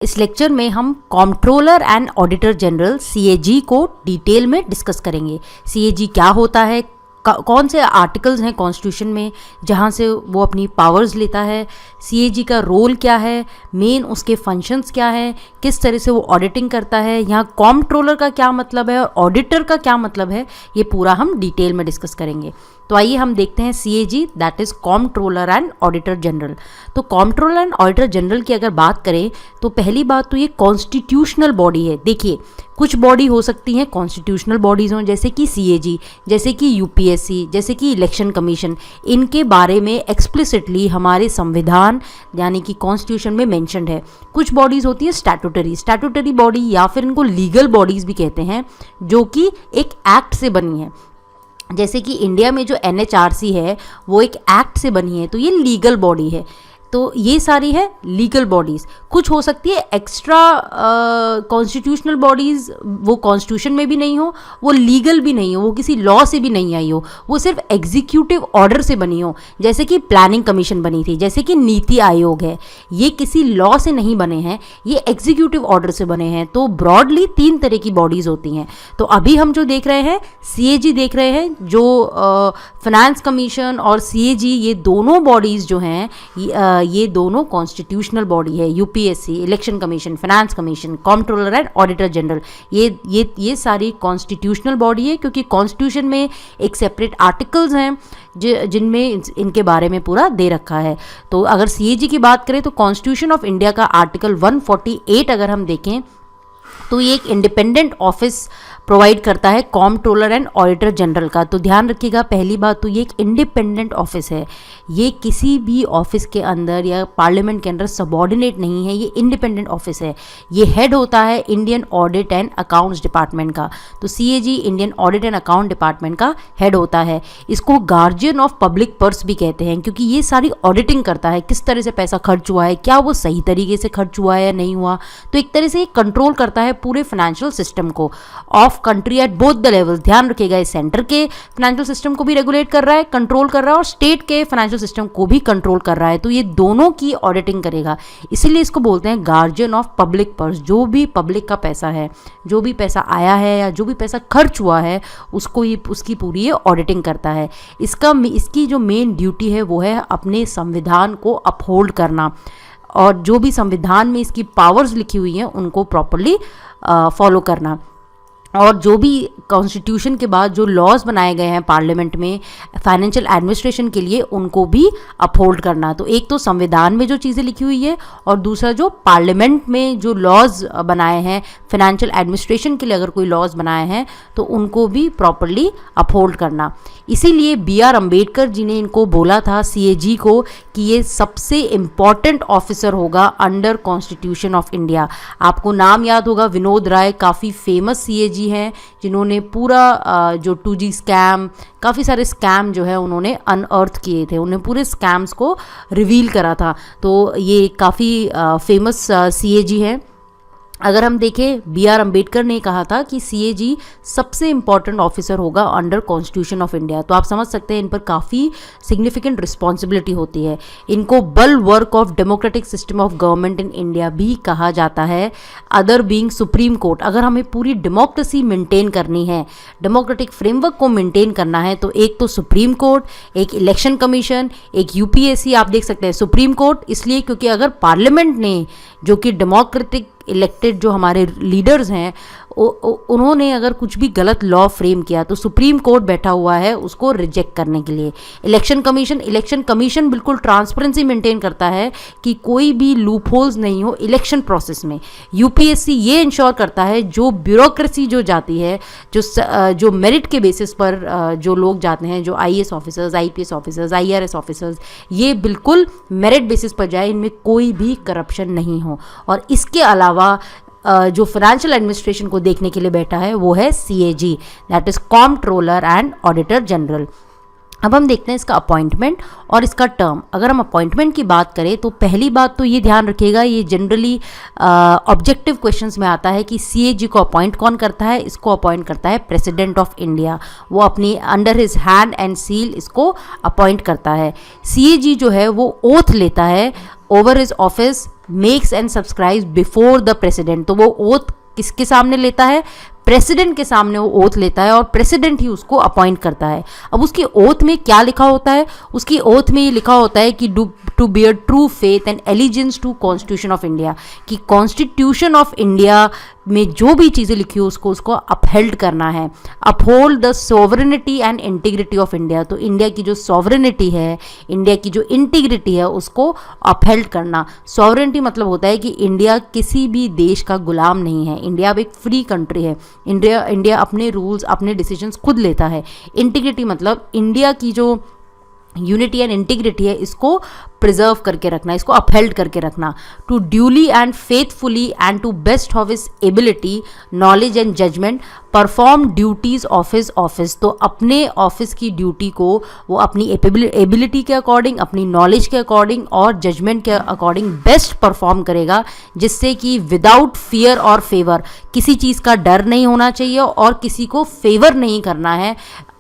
इस लेक्चर में हम controller and auditor general CAG को डिटेल में डिस्कस करेंगे। सीएजी क्या होता है, कौन से आर्टिकल्स हैं कॉन्स्टिट्यूशन में जहां से वो अपनी पावर्स लेता है, सीएजी का रोल क्या है, मेन उसके फंक्शंस क्या है, किस तरह से वो ऑडिटिंग करता है, यहाँ कंट्रोलर का क्या मतलब है और ऑडिटर का क्या मतलब है, ये पूरा हम डिटेल में डिस्कस करेंगे। तो आइए हम देखते हैं CAG, that is controller and auditor general. तो कंट्रोलर एंड ऑडिटर जनरल की अगर बात करें तो पहली बात तो ये कॉन्स्टिट्यूशनल बॉडी है। देखिए, कुछ बॉडी हो सकती हैं कॉन्स्टिट्यूशनल बॉडीज़ हों, जैसे कि सीएजी, जैसे कि यूपीएससी, जैसे कि इलेक्शन कमीशन। इनके बारे में एक्सप्लिसिटली हमारे संविधान यानी कि कॉन्स्टिट्यूशन में मेंशन्ड है। कुछ बॉडीज़ होती है स्टैट्यूटरी बॉडी, या फिर इनको लीगल बॉडीज़ भी कहते हैं, जो कि एक एक्ट से बनी है। जैसे कि इंडिया में जो एनएचआरसी है वो एक एक्ट से बनी है, तो ये लीगल बॉडी है। तो ये सारी है लीगल बॉडीज़। कुछ हो सकती है एक्स्ट्रा कॉन्स्टिट्यूशनल बॉडीज़, वो कॉन्स्टिट्यूशन में भी नहीं हो, वो लीगल भी नहीं हो, वो किसी लॉ से भी नहीं आई हो, वो सिर्फ एग्जीक्यूटिव ऑर्डर से बनी हो। जैसे कि प्लानिंग कमीशन बनी थी, जैसे कि नीति आयोग है, ये किसी लॉ से नहीं बने हैं, ये एग्जीक्यूटिव ऑर्डर से बने हैं। तो ब्रॉडली 3 तरह की बॉडीज़ होती हैं। तो अभी हम जो देख रहे हैं सीएजी देख रहे हैं, जो फाइनेंस कमीशन और सीएजी, ये दोनों बॉडीज़ जो हैं ये दोनों कॉन्स्टिट्यूशनल बॉडी है। UPSC, election commission, finance commission, controller and auditor general, ये सारी कॉन्स्टिट्यूशनल बॉडी है, क्योंकि कॉन्स्टिट्यूशन में एक सेपरेट आर्टिकल्स हैं जिनमें इनके बारे में पूरा दे रखा है। तो अगर सीएजी की बात करें तो कॉन्स्टिट्यूशन ऑफ इंडिया का आर्टिकल 148 अगर हम देखें तो ये एक इंडिपेंडेंट ऑफिस प्रोवाइड करता है कंट्रोलर एंड ऑडिटर जनरल का। तो ध्यान रखिएगा, पहली बात तो ये एक इंडिपेंडेंट ऑफिस है, ये किसी भी ऑफिस के अंदर या पार्लियामेंट के अंदर सबॉर्डिनेट नहीं है, ये इंडिपेंडेंट ऑफिस है। ये हेड होता है Indian audit and accounts department का। तो CAG Indian audit and account department का हेड होता है। इसको गार्जियन ऑफ पब्लिक पर्स भी कहते हैं, क्योंकि ये सारी ऑडिटिंग करता है, किस तरह से पैसा खर्च हुआ है, क्या वो सही तरीके से खर्च हुआ है या नहीं हुआ। तो एक तरह से ये कंट्रोल करता है पूरे फाइनेंशियल सिस्टम को of country at both the level. ध्यान रखिएगा, इस सेंटर के फाइनेंशियल सिस्टम को भी रेगुलेट कर रहा है, कंट्रोल कर रहा है, और स्टेट के फाइनेंशियल सिस्टम को भी कंट्रोल कर रहा है। तो ये दोनों की ऑडिटिंग करेगा, इसीलिए इसको बोलते हैं गार्जियन ऑफ पब्लिक पर्स। जो भी पब्लिक का पैसा है, जो भी पैसा आया है या जो भी पैसा खर्च हुआ है, उसको ये उसकी पूरी ये ऑडिटिंग करता है। इसकी जो मेन ड्यूटी है वो है अपने संविधान को अपहोल्ड करना, और जो भी संविधान में इसकी पावर्स लिखी हुई हैं उनको प्रॉपर्ली फॉलो करना। और जो भी कॉन्स्टिट्यूशन के बाद जो लॉज बनाए गए हैं पार्लियामेंट में फाइनेंशियल एडमिनिस्ट्रेशन के लिए, उनको भी अपहोल्ड करना। तो एक तो संविधान में जो चीज़ें लिखी हुई है, और दूसरा जो पार्लियामेंट में जो लॉज बनाए हैं फाइनेंशियल एडमिनिस्ट्रेशन के लिए, अगर कोई लॉज बनाए हैं तो उनको भी प्रॉपर्ली अपहोल्ड करना। इसीलिए BR अम्बेडकर जी ने इनको बोला था सीएजी को कि ये सबसे इम्पॉर्टेंट ऑफिसर होगा अंडर कॉन्स्टिट्यूशन ऑफ इंडिया। आपको नाम याद होगा, विनोद राय काफ़ी फेमस सीएजी हैं, जिन्होंने पूरा जो 2G स्कैम, काफ़ी सारे स्कैम जो है उन्होंने अनअर्थ किए थे, उन्होंने पूरे स्कैम्स को रिवील करा था। तो ये काफ़ी फेमस सीएजी है। अगर हम देखें, BR अम्बेडकर ने कहा था कि सीएजी सबसे इम्पॉर्टेंट ऑफिसर होगा अंडर कॉन्स्टिट्यूशन ऑफ इंडिया। तो आप समझ सकते हैं इन पर काफ़ी सिग्निफिकेंट रिस्पॉन्सिबिलिटी होती है। इनको बल work of democratic system of government in India भी कहा जाता है, अदर बीइंग सुप्रीम कोर्ट। अगर हमें पूरी डेमोक्रेसी मेंटेन करनी है, डेमोक्रेटिक फ्रेमवर्क को मेंटेन करना है, तो एक तो सुप्रीम कोर्ट, एक इलेक्शन कमीशन, एक यूपीएससी। आप देख सकते हैं सुप्रीम कोर्ट इसलिए क्योंकि अगर पार्लियामेंट ने, जो कि डेमोक्रेटिक इलेक्टेड जो हमारे लीडर्स हैं, उन्होंने अगर कुछ भी गलत लॉ फ्रेम किया तो सुप्रीम कोर्ट बैठा हुआ है उसको रिजेक्ट करने के लिए। इलेक्शन कमीशन बिल्कुल ट्रांसपेरेंसी मेंटेन करता है कि कोई भी लूप होल्स नहीं हो इलेक्शन प्रोसेस में। यूपीएससी ये इंश्योर करता है जो ब्यूरोक्रेसी जो जाती है, जो मेरिट के बेसिस पर जो लोग जाते हैं, जो IAS officers, IPS officers, IRS officers, ये बिल्कुल मेरिट बेसिस पर जाए, इनमें कोई भी करप्शन नहीं हो। और इसके अलावा जो फाइनेंशियल एडमिनिस्ट्रेशन को देखने के लिए बैठा है वो है CAG, that is controller and auditor general. अब हम देखते हैं इसका अपॉइंटमेंट और इसका टर्म। अगर हम अपॉइंटमेंट की बात करें तो पहली बात तो ये ध्यान रखिएगा, ये जनरली ऑब्जेक्टिव क्वेश्चंस में आता है कि सीएजी को अपॉइंट कौन करता है। इसको अपॉइंट करता है प्रेसिडेंट ऑफ इंडिया, वो अपनी under his hand and seal इसको अपॉइंट करता है। सीएजी जो है वो ओथ लेता है over his office makes and subscribes before the president. तो वो ओथ किसके सामने लेता है? प्रेसिडेंट के सामने वो ओथ लेता है और प्रेसिडेंट ही उसको अपॉइंट करता है। अब उसकी ओथ में क्या लिखा होता है? उसकी ओथ में ये लिखा होता है कि to bear true faith and allegiance to constitution of India, कि कॉन्स्टिट्यूशन ऑफ इंडिया में जो भी चीज़ें लिखी हो उसको अपहेल्ड करना है। Uphold the sovereignty and integrity of India, तो इंडिया की जो सोवरेनिटी है, इंडिया की जो इंटीग्रिटी है, उसको अपहेल्ड करना। सोवरेनिटी मतलब होता है कि इंडिया किसी भी देश का गुलाम नहीं है, इंडिया अब एक फ्री कंट्री है, इंडिया अपने रूल्स अपने डिसीजंस खुद लेता है। इंटीग्रिटी मतलब इंडिया की जो यूनिटी एंड इंटीग्रिटी है इसको प्रिजर्व करके रखना, इसको अपहेल्ड करके रखना। To duly and faithfully and to best of his ability knowledge and judgment perform duties of his office, तो अपने ऑफिस की ड्यूटी को वो अपनी एबिलिटी के अकॉर्डिंग, अपनी नॉलेज के अकॉर्डिंग और जजमेंट के अकॉर्डिंग बेस्ट परफॉर्म करेगा, जिससे कि विदाउट फियर और फेवर, किसी चीज़ का डर नहीं होना चाहिए और किसी को फेवर नहीं करना है,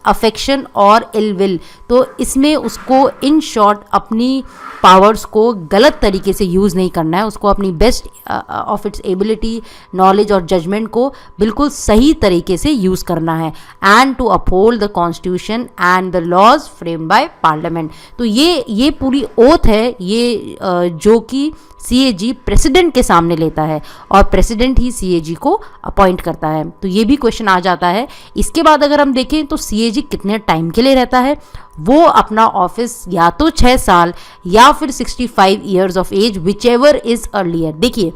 अफेक्शन और इल विल। तो इसमें उसको इन शॉर्ट अपनी पावर्स को गलत तरीके से यूज़ नहीं करना है, उसको अपनी best of its ability knowledge और जजमेंट को बिल्कुल सही तरीके से यूज़ करना है। And to uphold the constitution and the laws framed by parliament. तो ये पूरी ओथ है ये जो कि CAG प्रेसिडेंट के सामने लेता है और प्रेसिडेंट ही CAG को अपॉइंट करता है। तो ये भी क्वेश्चन आ जाता है। इसके बाद अगर हम देखें तो CAG कितने टाइम के लिए रहता है? वो अपना ऑफिस या तो 6 साल या फिर 65 years of age, whichever is earlier. देखिए,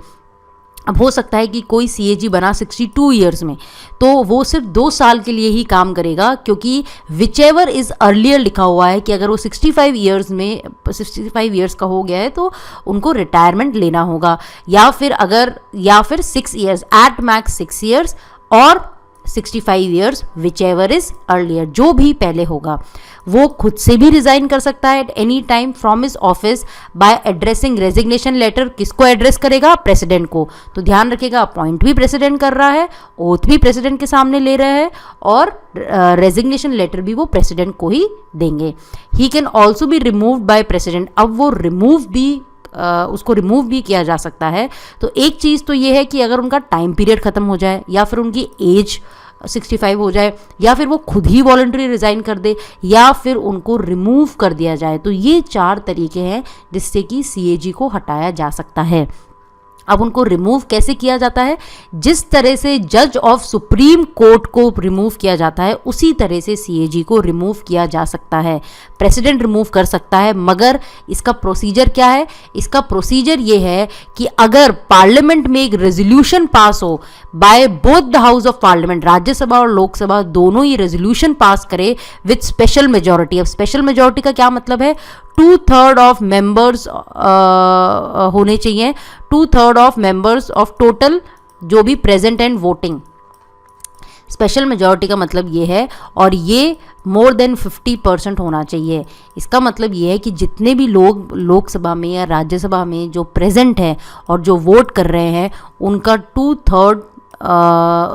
अब हो सकता है कि कोई CAG बना 62 ईयर्स में, तो वो सिर्फ 2 साल के लिए ही काम करेगा, क्योंकि विच एवर इज़ अर्लियर लिखा हुआ है कि अगर वो 65 ईयर्स का हो गया है तो उनको रिटायरमेंट लेना होगा, या फिर 6 ईयर्स एट मैक्स 6 ईयर्स और 65 years which ever is earlier, जो भी पहले होगा। वो खुद से भी रिजाइन कर सकता है at any time from his office by addressing resignation letter. किसको एड्रेस करेगा? प्रेसिडेंट को। तो ध्यान रखिएगा, अपॉइंट भी प्रेसिडेंट कर रहा है, ओथ भी प्रेसिडेंट के सामने ले रहे हैं और रेजिग्नेशन लेटर भी वो प्रेसिडेंट को ही देंगे। He can also be removed by president. अब वो उसको रिमूव भी किया जा सकता है। तो एक चीज़ तो ये है कि अगर उनका टाइम पीरियड ख़त्म हो जाए या फिर उनकी एज 65 हो जाए या फिर वो खुद ही वॉलंटरी रिज़ाइन कर दे या फिर उनको रिमूव कर दिया जाए, तो ये 4 तरीके हैं जिससे कि CAG को हटाया जा सकता है। अब उनको रिमूव कैसे किया जाता है? जिस तरह से जज ऑफ सुप्रीम कोर्ट को रिमूव किया जाता है उसी तरह से CAG को रिमूव किया जा सकता है। प्रेसिडेंट रिमूव कर सकता है, मगर इसका प्रोसीजर क्या है? इसका प्रोसीजर ये है कि अगर पार्लियामेंट में एक रेजोल्यूशन पास हो by both the house of parliament, Rajya Sabha और लोकसभा दोनों ही रेजोल्यूशन पास करे विथ स्पेशल मेजॉरिटी। अब स्पेशल मेजॉरिटी का क्या मतलब है? 2/3 ऑफ मेंबर्स होने चाहिए, 2/3 ऑफ मेंबर्स ऑफ टोटल जो भी present and voting. Special majority का मतलब ये है, और ये मोर देन 50% होना चाहिए। इसका मतलब ये है कि जितने भी लोग लोकसभा में या राज्यसभा में जो प्रेजेंट हैं और जो वोट कर रहे हैं उनका 2/3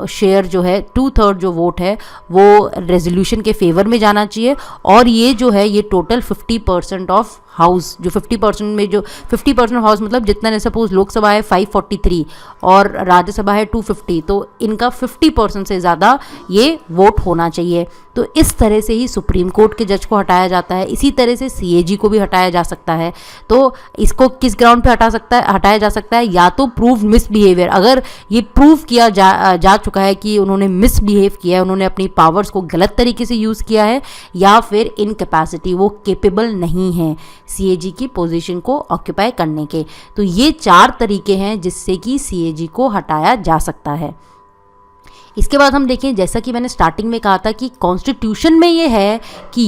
शेयर जो है, 2/3 जो वोट है वो रेजोल्यूशन के फेवर में जाना चाहिए। और ये जो है ये टोटल 50% ऑफ हाउस, जो 50% में जो 50% हाउस मतलब जितना, सपोज लोकसभा है 543 और राज्यसभा है 250, तो इनका 50% से ज़्यादा ये वोट होना चाहिए। तो इस तरह से ही सुप्रीम कोर्ट के जज को हटाया जाता है, इसी तरह से CAG को भी हटाया जा सकता है। तो इसको किस ग्राउंड पे हटाया जा सकता है? या तो प्रूव मिसबिहेवियर, अगर ये प्रूव किया जा चुका है कि उन्होंने मिसबिहेव किया है, उन्होंने अपनी पावर्स को गलत तरीके से यूज़ किया है, या फिर इनकैपेसिटी, वो केपेबल नहीं है CAG की पोजीशन को ऑक्यूपाई करने के। तो ये 4 तरीके हैं जिससे कि CAG को हटाया जा सकता है। इसके बाद हम देखें, जैसा कि मैंने स्टार्टिंग में कहा था कि कॉन्स्टिट्यूशन में ये है कि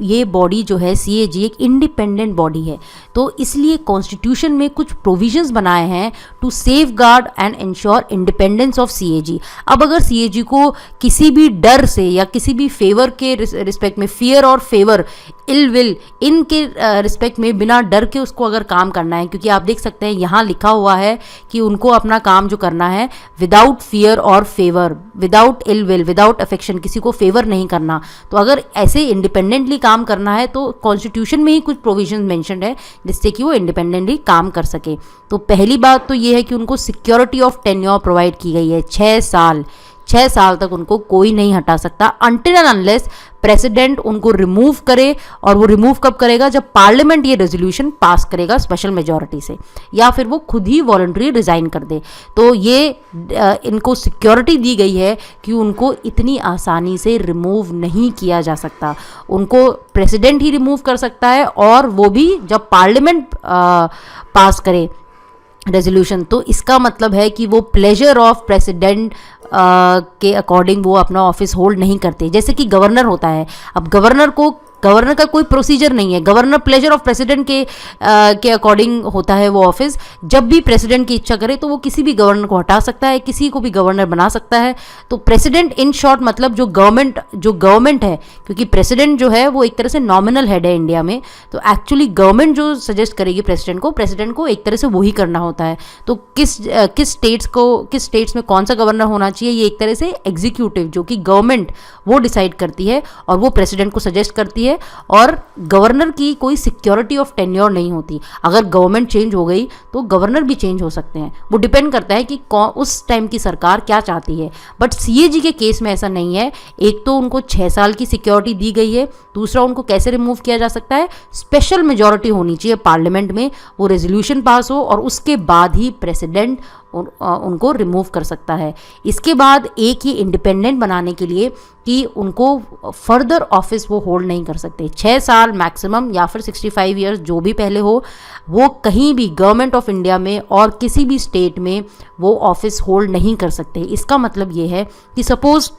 ये बॉडी जो है CAG एक इंडिपेंडेंट बॉडी है, तो इसलिए कॉन्स्टिट्यूशन में कुछ प्रोविजंस बनाए हैं to safeguard and ensure independence of CAG। अब अगर CAG को किसी भी डर से या किसी भी फेवर के रिस्पेक्ट में, फियर और फेवर, इल विल, इनके रिस्पेक्ट में बिना डर के उसको अगर काम करना है, क्योंकि आप देख सकते हैं यहाँ लिखा हुआ है कि उनको अपना काम जो करना है विदाउट फियर और favour, without ill will, without affection, किसी को फेवर नहीं करना। तो अगर ऐसे इंडिपेंडेंटली काम करना है तो कॉन्स्टिट्यूशन में ही कुछ प्रोविजन मेंशन्ड है जिससे कि वो इंडिपेंडेंटली काम कर सके। तो पहली बात तो ये है कि उनको सिक्योरिटी ऑफ टेन्योर प्रोवाइड की गई है, 6 साल तक उनको कोई नहीं हटा सकता अनटिल एंड अनलेस प्रेसिडेंट उनको रिमूव करे। और वो रिमूव कब करेगा? जब पार्लियामेंट ये रेजोल्यूशन पास करेगा स्पेशल मेजॉरिटी से, या फिर वो खुद ही वॉलंटरी रिजाइन कर दे। तो ये इनको सिक्योरिटी दी गई है कि उनको इतनी आसानी से रिमूव नहीं किया जा सकता। उनको प्रेसिडेंट ही रिमूव कर सकता है, और वो भी जब पार्लियामेंट पास करे रेजोल्यूशन। तो इसका मतलब है कि वो प्लेजर ऑफ प्रेसिडेंट के अकॉर्डिंग वो अपना ऑफिस होल्ड नहीं करते। जैसे कि गवर्नर होता है, अब गवर्नर का कोई प्रोसीजर नहीं है, गवर्नर प्लेजर ऑफ प्रेसिडेंट के अकॉर्डिंग होता है वो ऑफिस। जब भी प्रेसिडेंट की इच्छा करे तो वो किसी भी गवर्नर को हटा सकता है, किसी को भी गवर्नर बना सकता है। तो प्रेसिडेंट इन शॉर्ट मतलब जो गवर्नमेंट है, क्योंकि प्रेसिडेंट जो है वो एक तरह से नॉमिनल हेड है इंडिया में, तो एक्चुअली गवर्नमेंट जो सजेस्ट करेगी प्रेसिडेंट को एक तरह से वही करना होता है। तो किस स्टेट्स में कौन सा गवर्नर होना चाहिए, ये एक तरह से एग्जीक्यूटिव जो कि गवर्नमेंट वो डिसाइड करती है और वो प्रेसिडेंट को सजेस्ट करती है। और गवर्नर की कोई सिक्योरिटी ऑफ टेन्योर नहीं होती। अगर गवर्नमेंट चेंज हो गई तो गवर्नर भी चेंज हो सकते हैं, वो डिपेंड करता है कि उस टाइम की सरकार क्या चाहती है। बट सीएजी के केस में ऐसा नहीं है। एक तो उनको 6 साल की सिक्योरिटी दी गई है, दूसरा उनको कैसे रिमूव किया जा सकता है, स्पेशल मेजॉरिटी होनी चाहिए पार्लियामेंट में, वो रेजोल्यूशन पास हो और उसके बाद ही प्रेसिडेंट उनको रिमूव कर सकता है। इसके बाद एक ही इंडिपेंडेंट बनाने के लिए कि उनको फर्दर ऑफिस वो होल्ड नहीं कर सकते। 6 साल मैक्सिमम या फिर 65 ईयर्स जो भी पहले हो, वो कहीं भी गवर्नमेंट ऑफ इंडिया में और किसी भी स्टेट में वो ऑफिस होल्ड नहीं कर सकते। इसका मतलब ये है कि सपोज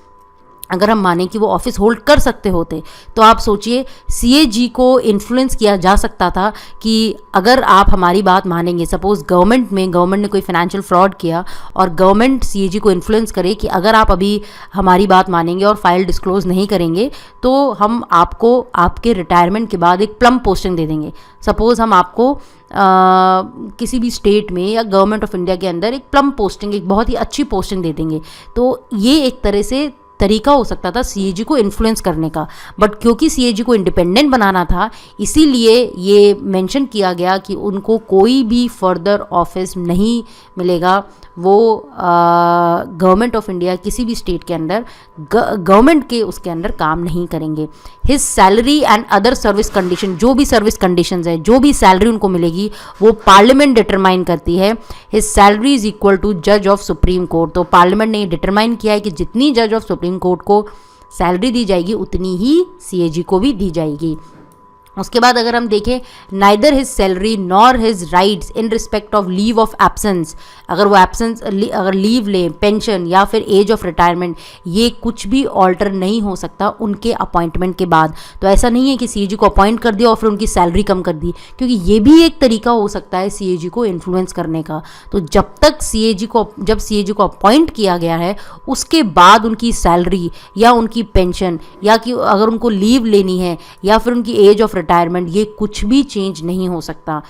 अगर हम माने कि वो ऑफिस होल्ड कर सकते होते, तो आप सोचिए सीएजी को इन्फ्लुएंस किया जा सकता था कि अगर आप हमारी बात मानेंगे, सपोज गवर्नमेंट ने कोई फाइनेंशियल फ्रॉड किया और गवर्नमेंट सीएजी को इन्फ्लुएंस करे कि अगर आप अभी हमारी बात मानेंगे और फाइल डिस्क्लोज नहीं करेंगे तो हम आपको आपके रिटायरमेंट के बाद एक प्लम पोस्टिंग दे देंगे। सपोज हम आपको किसी भी स्टेट में या गवर्नमेंट ऑफ इंडिया के अंदर एक प्लम पोस्टिंग, एक बहुत ही अच्छी पोस्टिंग दे देंगे। तो ये एक तरह से तरीका हो सकता था सीएजी को इन्फ्लुएंस करने का। बट क्योंकि सीएजी को इंडिपेंडेंट बनाना था, इसीलिए ये मेंशन किया गया कि उनको कोई भी फर्दर ऑफिस नहीं मिलेगा। वो गवर्नमेंट ऑफ इंडिया किसी भी स्टेट के अंदर गवर्नमेंट के उसके अंदर काम नहीं करेंगे। His salary and other service condition, जो भी सर्विस कंडीशंस है, जो भी सैलरी उनको मिलेगी वो पार्लियामेंट डिटरमाइन करती है। His salary is equal to जज ऑफ सुप्रीम कोर्ट। तो पार्लियामेंट ने डिटरमाइन किया है कि जितनी जज ऑफ सुप्रीम कोर्ट को सैलरी दी जाएगी उतनी ही सीएजी को भी दी जाएगी। उसके बाद अगर हम देखें, neither his salary nor his rights in respect of leave of absence, अगर वो अगर लीव लें, पेंशन या फिर एज ऑफ रिटायरमेंट, ये कुछ भी ऑल्टर नहीं हो सकता उनके अपॉइंटमेंट के बाद। तो ऐसा नहीं है कि सीएजी को अपॉइंट कर दिया और फिर उनकी सैलरी कम कर दी, क्योंकि ये भी एक तरीका हो सकता है सीएजी को इन्फ्लुएंस करने का। तो जब सीएजी को अपॉइंट किया गया है उसके बाद उनकी सैलरी या उनकी पेंशन या कि अगर उनको लीव लेनी है या फिर उनकी एज ऑफ रिटायरमेंट, ये कुछ भी चेंज नहीं हो सकता।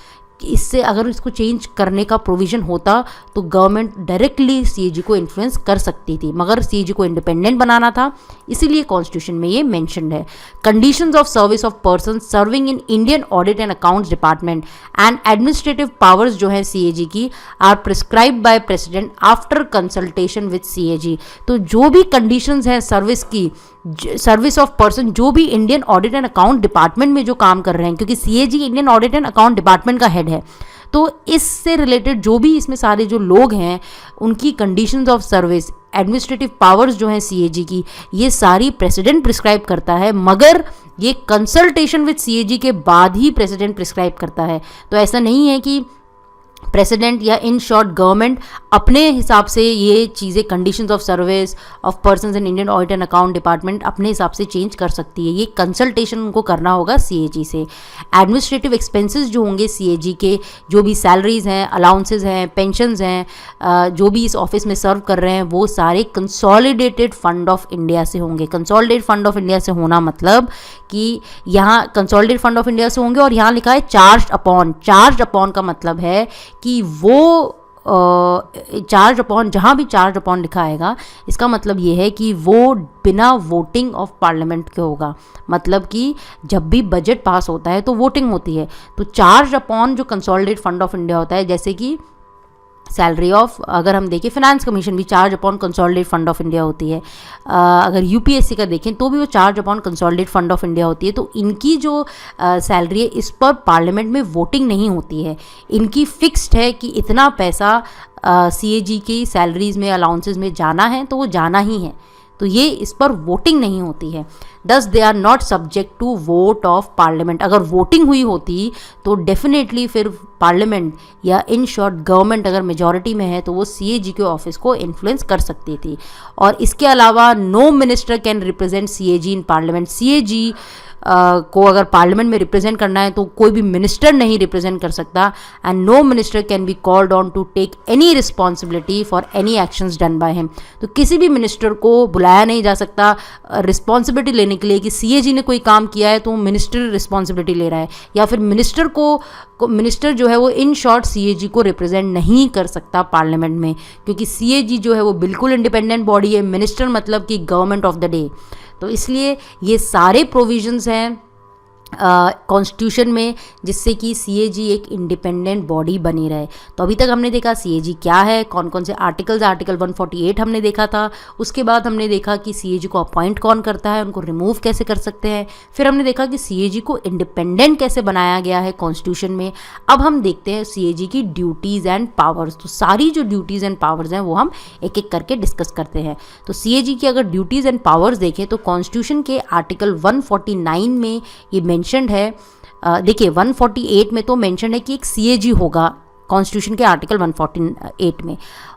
इससे अगर इसको चेंज करने का प्रोविज़न होता तो गवर्नमेंट डायरेक्टली सीएजी को इन्फ्लुएंस कर सकती थी, मगर सीएजी को इंडिपेंडेंट बनाना था, इसीलिए कॉन्स्टिट्यूशन में ये मेंशन्ड है। Conditions of service of person serving in Indian audit and accounts department and administrative powers जो है सीएजी की are prescribe by president after consultation with CAG. तो जो भी कंडीशंस हैं सर्विस ऑफ पर्सन, जो भी Indian audit and account department में जो काम कर रहे हैं, क्योंकि CAG Indian audit and account department का हेड है, तो इससे रिलेटेड जो भी इसमें सारे जो लोग हैं उनकी conditions of service, administrative powers जो हैं सीएजी की, ये सारी प्रेसिडेंट प्रिस्क्राइब करता है, मगर ये कंसल्टेशन विद सीएजी के बाद ही प्रेसिडेंट प्रिस्क्राइब करता है। तो ऐसा नहीं है कि प्रेसिडेंट या इन शॉर्ट गवर्नमेंट अपने हिसाब से ये चीज़ें, conditions of service of persons in Indian audit and account department अपने हिसाब से चेंज कर सकती है। ये कंसल्टेशन उनको करना होगा सीएजी से। एडमिनिस्ट्रेटिव एक्सपेंसेस जो होंगे सीएजी के, जो भी सैलरीज हैं, अलाउंसेज हैं, पेंशन्स हैं, जो भी इस ऑफिस में सर्व कर रहे हैं, वो सारे कंसोलिडेटेड फंड ऑफ इंडिया से होंगे। कंसोलिडेटेड फंड ऑफ इंडिया से होना मतलब कि यहाँ कंसोलिडेटेड फंड ऑफ इंडिया से होंगे और यहाँ लिखा है चार्ज अपॉन का मतलब है कि वो चार्ज अपॉन, जहाँ भी चार्ज अपॉन लिखा आएगा इसका मतलब ये है कि वो बिना वोटिंग ऑफ पार्लियामेंट के होगा। मतलब कि जब भी बजट पास होता है तो वोटिंग होती है, तो चार्ज अपॉन जो कंसोलिडेटेड फंड ऑफ इंडिया होता है, जैसे कि सैलरी ऑफ, अगर हम देखें फाइनेंस कमीशन भी charge upon consolidated fund of India होती है। अगर यूपीएससी का देखें तो भी वो charge upon consolidated fund of India होती है। तो इनकी जो सैलरी है इस पर पार्लियामेंट में वोटिंग नहीं होती है, इनकी फिक्स्ड है कि इतना पैसा सीएजी की सैलरीज में, अलाउंसेस में जाना है तो वो जाना ही है, तो ये इस पर वोटिंग नहीं होती है। Thus they are not subject to vote of parliament. अगर वोटिंग हुई होती तो डेफिनेटली फिर पार्लियामेंट या इन शॉर्ट गवर्नमेंट अगर मेजॉरिटी में है तो वो सीएजी के ऑफिस को इन्फ्लुएंस कर सकती थी। और इसके अलावा no minister can represent CAG in parliament. CAG को अगर पार्लियामेंट में रिप्रेजेंट करना है तो कोई भी मिनिस्टर नहीं रिप्रेजेंट कर सकता। And no minister can be called on to take any responsibility for any actions done by him. तो किसी भी मिनिस्टर को बुलाया नहीं जा सकता रिस्पॉन्सिबिलिटी लेने के लिए कि सीएजी ने कोई काम किया है तो मिनिस्टर रिस्पॉन्सिबिलिटी ले रहा है, या फिर मिनिस्टर जो है वो इन शॉर्ट सीएजी को रिप्रेजेंट नहीं कर सकता पार्लियामेंट में, क्योंकि सीएजी जो है वो बिल्कुल इंडिपेंडेंट बॉडी है। मिनिस्टर मतलब कि गवर्नमेंट ऑफ द डे। तो इसलिए ये सारे प्रोविजंस हैं कॉन्स्टिट्यूशन में जिससे कि सीएजी एक इंडिपेंडेंट बॉडी बनी रहे। तो अभी तक हमने देखा सीएजी क्या है, कौन कौन से आर्टिकल्स, आर्टिकल 148 हमने देखा था। उसके बाद हमने देखा कि सीएजी को अपॉइंट कौन करता है, उनको रिमूव कैसे कर सकते हैं। फिर हमने देखा कि सीएजी को इंडिपेंडेंट कैसे बनाया गया है कॉन्स्टिट्यूशन में। अब हम देखते हैं सीएजी की ड्यूटीज़ एंड पावर्स। तो सारी जो ड्यूटीज़ एंड पावर्स हैं वो हम एक एक करके डिस्कस करते हैं। तो सीएजी की अगर ड्यूटीज़ एंड पावर्स देखें तो कॉन्स्टिट्यूशन के आर्टिकल 149 में ये मेंशन्ड है। देखिए 148 में तो मेंशन है कि एक सीएजी होगा कॉन्स्टिट्यूशन के आर्टिकल 148 में।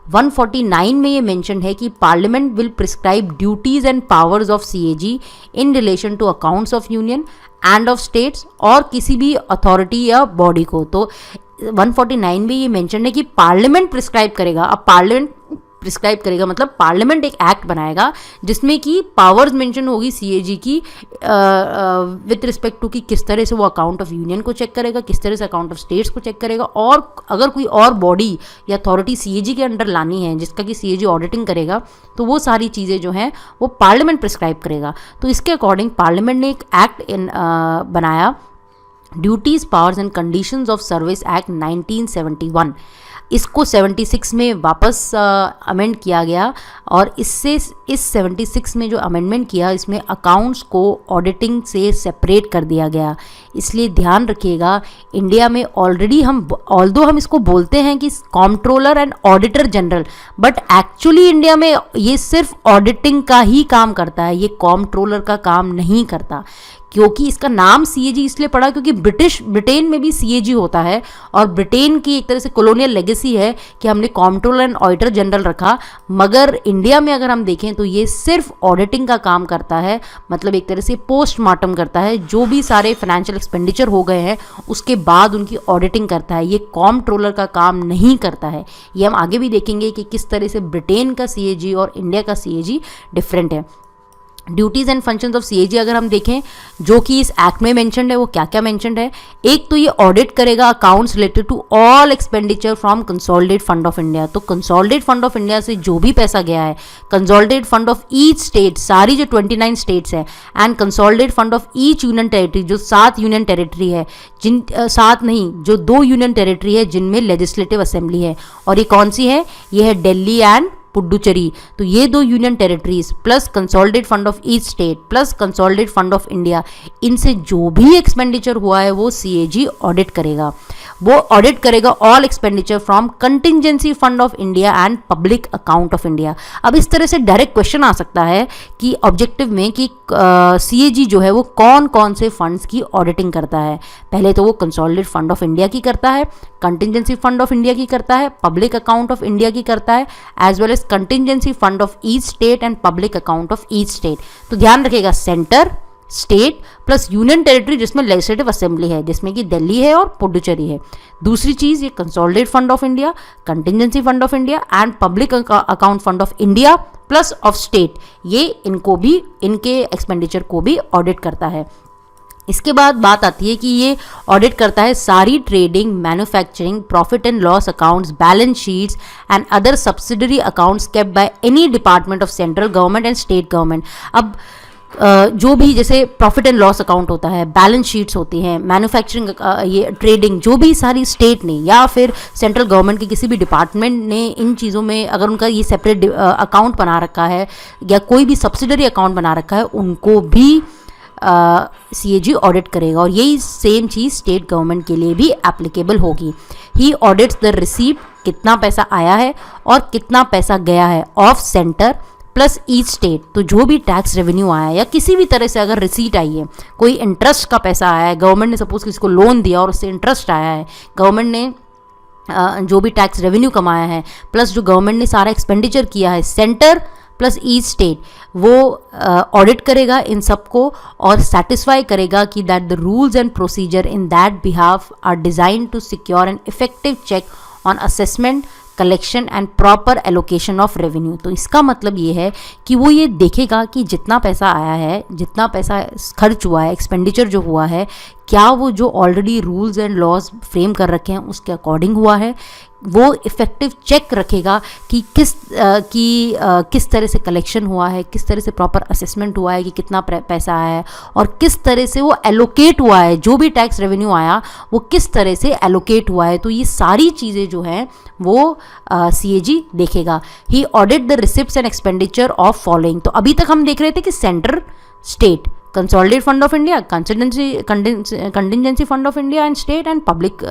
149 में ये मेंशन है कि parliament will prescribe duties and powers of CAG in relation to accounts of union and of states, और किसी भी अथॉरिटी या बॉडी को। तो 149 में ये मेंशन है कि पार्लियामेंट प्रिस्क्राइब करेगा। अब पार्लियामेंट प्रिस्क्राइब करेगा मतलब पार्लियामेंट एक एक्ट बनाएगा जिसमें कि पावर्स मेंशन होगी सीएजी की विद रिस्पेक्ट टू कि किस तरह से वो अकाउंट ऑफ यूनियन को चेक करेगा, किस तरह से अकाउंट ऑफ स्टेट्स को चेक करेगा, और अगर कोई और बॉडी या अथॉरिटी सीएजी के अंडर लानी है जिसका कि सीएजी ऑडिटिंग करेगा तो वो सारी चीज़ें जो हैं वो पार्लियामेंट प्रिस्क्राइब करेगा। तो इसके अकॉर्डिंग पार्लियामेंट ने एक एक्ट बनाया, duties powers and conditions of service act 1971। इसको 76 में वापस अमेंड किया गया, और इससे इस 76 में जो अमेंडमेंट किया इसमें अकाउंट्स को ऑडिटिंग से सेपरेट कर दिया गया। इसलिए ध्यान रखिएगा इंडिया में ऑलरेडी ऑल्दो हम इसको बोलते हैं कि comptroller and auditor general, but actually India में ये सिर्फ ऑडिटिंग का ही काम करता है, ये कॉम्प्ट्रोलर का काम नहीं करता। क्योंकि इसका नाम सीएजी इसलिए पड़ा क्योंकि ब्रिटेन में भी सीएजी होता है, और ब्रिटेन की एक तरह से कॉलोनियल लेगेसी है कि हमने कॉम्प्ट्रोलर एंड ऑडिटर जनरल रखा। मगर इंडिया में अगर हम देखें तो ये सिर्फ ऑडिटिंग का काम करता है, मतलब एक तरह से पोस्टमार्टम करता है। जो भी सारे फाइनेंशियल एक्सपेंडिचर हो गए हैं उसके बाद उनकी ऑडिटिंग करता है, ये कॉम्प्ट्रोलर का काम नहीं करता है। ये हम आगे भी देखेंगे कि किस तरह से ब्रिटेन का सीएजी और इंडिया का सीएजी डिफरेंट है। Duties and functions of CAG अगर हम देखें जो कि इस एक्ट में मेंशन्ड है, वो क्या क्या मेंशन्ड है। एक तो ये ऑडिट करेगा accounts related to all expenditure from consolidated fund of India. तो कंसोलिडेटेड फंड ऑफ इंडिया से जो भी पैसा गया है, consolidated fund of each state, सारी जो 29 स्टेट्स है, and consolidated fund of each union territory, जो 7 यूनियन टेरिटरी है, जो 2 यूनियन टेरिटरी है जिनमें लेजिस्लेटिव असेंबली है। और ये कौन सी है, ये है दिल्ली एंड पुडुचेरी। तो ये 2 union territories plus consolidated fund of each state plus consolidated fund of India, इनसे जो भी एक्सपेंडिचर हुआ है वो सीएजी ऑडिट करेगा। वो ऑडिट करेगा all expenditure from contingency fund of India and public account of India. अब इस तरह से डायरेक्ट क्वेश्चन आ सकता है कि ऑब्जेक्टिव में कि सीएजी जो है वो कौन कौन से फंड्स की ऑडिटिंग करता है। पहले तो वो कंसोलिडेटेड फंड ऑफ इंडिया की करता है, कंटिजेंसी फंड ऑफ इंडिया की करता है, पब्लिक अकाउंट ऑफ इंडिया की करता है, as well as contingency fund of each state and public account of each state. तो ध्यान रखिएगा centre, state plus union territory जिसमें लेजिस्लेटिव असेंबली है, जिसमें कि दिल्ली है और पुडुचेरी है। दूसरी चीज़ ये consolidated fund of India, contingency fund of India and public account fund of India plus of state, ये इनको भी, इनके एक्सपेंडिचर को भी ऑडिट करता है। इसके बाद बात आती है कि ये ऑडिट करता है सारी trading, manufacturing, profit and loss accounts, balance sheets and other subsidiary accounts kept by any department of central government and state government. अब जो भी जैसे प्रॉफिट एंड लॉस अकाउंट होता है, बैलेंस शीट्स होती हैं, मैन्युफैक्चरिंग, ये ट्रेडिंग, जो भी सारी स्टेट ने या फिर सेंट्रल गवर्नमेंट के किसी भी डिपार्टमेंट ने इन चीज़ों में अगर उनका ये सेपरेट अकाउंट बना रखा है या कोई भी सब्सिडरी अकाउंट बना रखा है, उनको भी CAG ऑडिट करेगा। और यही सेम चीज़ स्टेट गवर्नमेंट के लिए भी एप्लीकेबल होगी। ही ऑडिट्स द रिसीप्ट, कितना पैसा आया है और कितना पैसा गया है of centre plus each state. तो जो भी टैक्स रेवेन्यू आया है या किसी भी तरह से अगर रिसीट आई है, कोई इंटरेस्ट का पैसा आया है, गवर्नमेंट ने सपोज किसी को लोन दिया और उससे इंटरेस्ट आया है, गवर्नमेंट ने जो भी टैक्स रेवेन्यू कमाया है प्लस जो गवर्नमेंट ने सारा एक्सपेंडिचर किया है, सेंटर प्लस ईच स्टेट, वो ऑडिट करेगा इन सबको और सेटिस्फाई करेगा कि that the rules and procedure in that behalf are design to secure an effective check on assessment, collection and proper allocation of revenue. तो इसका मतलब ये है कि वो ये देखेगा कि जितना पैसा आया है, जितना पैसा खर्च हुआ है, एक्सपेंडिचर जो हुआ है, क्या वो जो already rules and laws frame कर रखे हैं उसके अकॉर्डिंग हुआ है। वो इफ़ेक्टिव चेक रखेगा कि किस तरह से कलेक्शन हुआ है, किस तरह से प्रॉपर असेसमेंट हुआ है कि कितना पैसा आया है और किस तरह से वो एलोकेट हुआ है, जो भी टैक्स रेवेन्यू आया वो किस तरह से एलोकेट हुआ है। तो ये सारी चीज़ें जो हैं वो CAG देखेगा। He audit the receipts and expenditure of following. तो अभी तक हम देख रहे थे कि centre, state, consolidated fund of India, contingency fund of India and state and public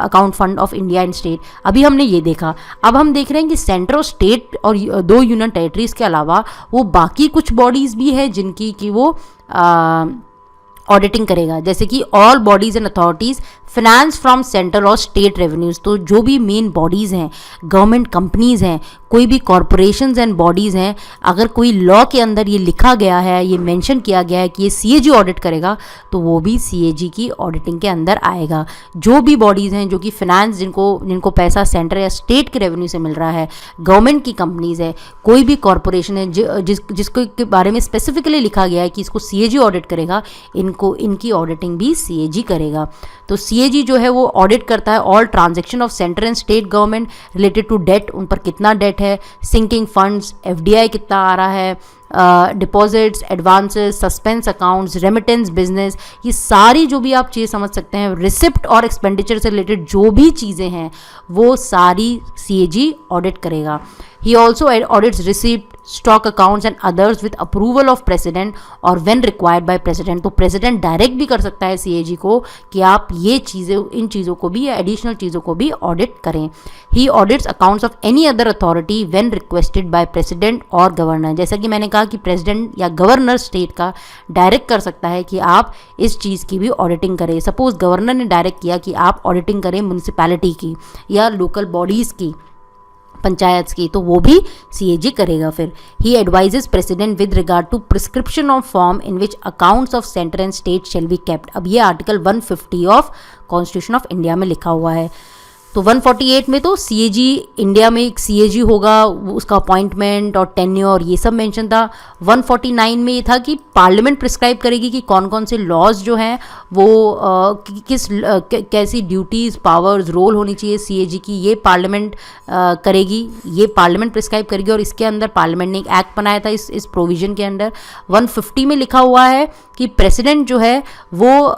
account fund of India and state. अभी हमने ये देखा। अब हम देख रहे हैं कि सेंटर और स्टेट और 2 यूनियन टेरिटरीज के अलावा वो बाकी कुछ बॉडीज़ भी है जिनकी कि वो ऑडिटिंग करेगा, जैसे कि all bodies and authorities finance from centre और स्टेट रेवेन्यूज़। तो जो भी मेन बॉडीज़ हैं, गवर्नमेंट कंपनीज़ हैं, कोई भी कॉरपोरेशंस एंड बॉडीज़ हैं, अगर कोई लॉ के अंदर ये लिखा गया है, ये मेंशन किया गया है कि ये CAG ऑडिट करेगा, तो वो भी CAG की ऑडिटिंग के अंदर आएगा। जो भी बॉडीज़ हैं जो कि फिनेंस, जिनको पैसा सेंटर या स्टेट के रेवेन्यू से मिल रहा है, गवर्नमेंट की कंपनीज़ है, कोई भी कॉरपोरेशन है जिसको के बारे में स्पेसिफिकली लिखा गया है कि इसको CAG ऑडिट करेगा, इनकी ऑडिटिंग भी CAG करेगा। तो CAG जो है वो ऑडिट करता है all transaction of centre and state government related to debt, उन पर कितना डेट है, सिंकिंग फंड्स, FDI कितना आ रहा है, deposits, advances, suspense accounts, remittance business, ये सारी जो भी आप चीज़ समझ सकते हैं, रिसिप्ट और एक्सपेंडिचर से रिलेटेड जो भी चीज़ें हैं वो सारी CAG ऑडिट करेगा। He also audits receipt, stock accounts and others with approval of president और व्हेन रिक्वायर्ड बाय प्रेसिडेंट। तो प्रेसिडेंट डायरेक्ट भी कर सकता है CAG को कि आप ये चीज़ें, इन चीज़ों को भी या एडिशनल चीज़ों को भी ऑडिट करें। He audits accounts of any other authority when requested by president और गवर्नर। जैसा कि मैंने कहा कि प्रेसिडेंट या गवर्नर स्टेट का डायरेक्ट कर सकता है कि आप इस चीज़ की भी ऑडिटिंग करें। सपोज गवर्नर ने डायरेक्ट किया कि आप ऑडिटिंग करें म्यूनिसिपैलिटी की या लोकल बॉडीज़ की, पंचायत की, तो वो भी CAG करेगा। फिर he advises president with regard to prescription of form in which accounts of centre and state shall be kept. अब ये article 150 of constitution of India में लिखा हुआ है। तो 148 में तो CAG, इंडिया में एक CAG होगा, उसका अपॉइंटमेंट और टेन्योर ये सब मेंशन था। 149 में ये था कि पार्लियामेंट प्रिस्क्राइब करेगी कि कौन कौन से लॉज जो हैं वो कैसी ड्यूटीज़, पावर्स, रोल होनी चाहिए CAG की, ये पार्लियामेंट करेगी, ये पार्लियामेंट प्रिस्क्राइब करेगी। और इसके अंदर पार्लियामेंट ने एक एक्ट बनाया था इस प्रोविज़न के अंडर। 150 में लिखा हुआ है कि प्रेसिडेंट जो है वो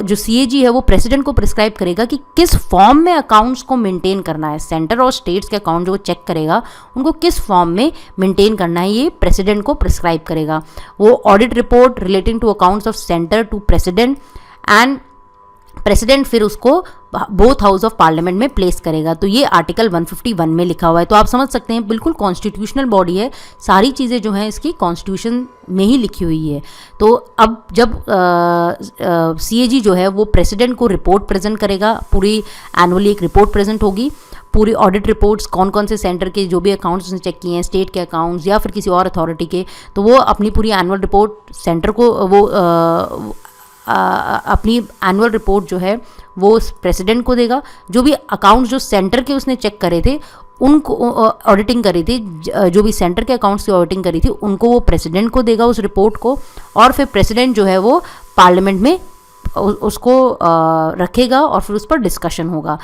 जो CAG है वो प्रेसिडेंट को प्रिस्क्राइब करेगा कि किस फॉर्म में अकाउंट्स को मेंटेन करना है। सेंटर और स्टेट्स के अकाउंट जो वो चेक करेगा उनको किस फॉर्म में मेंटेन करना है, ये प्रेसिडेंट को प्रिस्क्राइब करेगा। वो audit report relating to accounts of centre to president and president फिर उसको बोथ हाउस ऑफ पार्लियामेंट में प्लेस करेगा। तो ये आर्टिकल 151 में लिखा हुआ है। तो आप समझ सकते हैं बिल्कुल कॉन्स्टिट्यूशनल बॉडी है, सारी चीज़ें जो हैं इसकी कॉन्स्टिट्यूशन में ही लिखी हुई है। तो अब जब CAG जो है वो प्रेसिडेंट को रिपोर्ट प्रेजेंट करेगा, पूरी एनुअली एक रिपोर्ट प्रेजेंट होगी, पूरी ऑडिट रिपोर्ट्स, कौन कौन से सेंटर के जो भी अकाउंट्स उसने चेक किए हैं, स्टेट के अकाउंट्स या फिर किसी और अथॉरिटी के, तो वो अपनी पूरी एनुअल रिपोर्ट सेंटर को वो अपनी एनुअल रिपोर्ट जो है वो प्रेसिडेंट को देगा। जो भी अकाउंट्स जो सेंटर के उसने चेक करे थे उनको ऑडिटिंग करी थी, जो भी सेंटर के अकाउंट्स की ऑडिटिंग करी थी उनको वो प्रेसिडेंट को देगा उस रिपोर्ट को, और फिर प्रेसिडेंट जो है वो पार्लियामेंट में उसको रखेगा और फिर उस पर डिस्कशन होगा।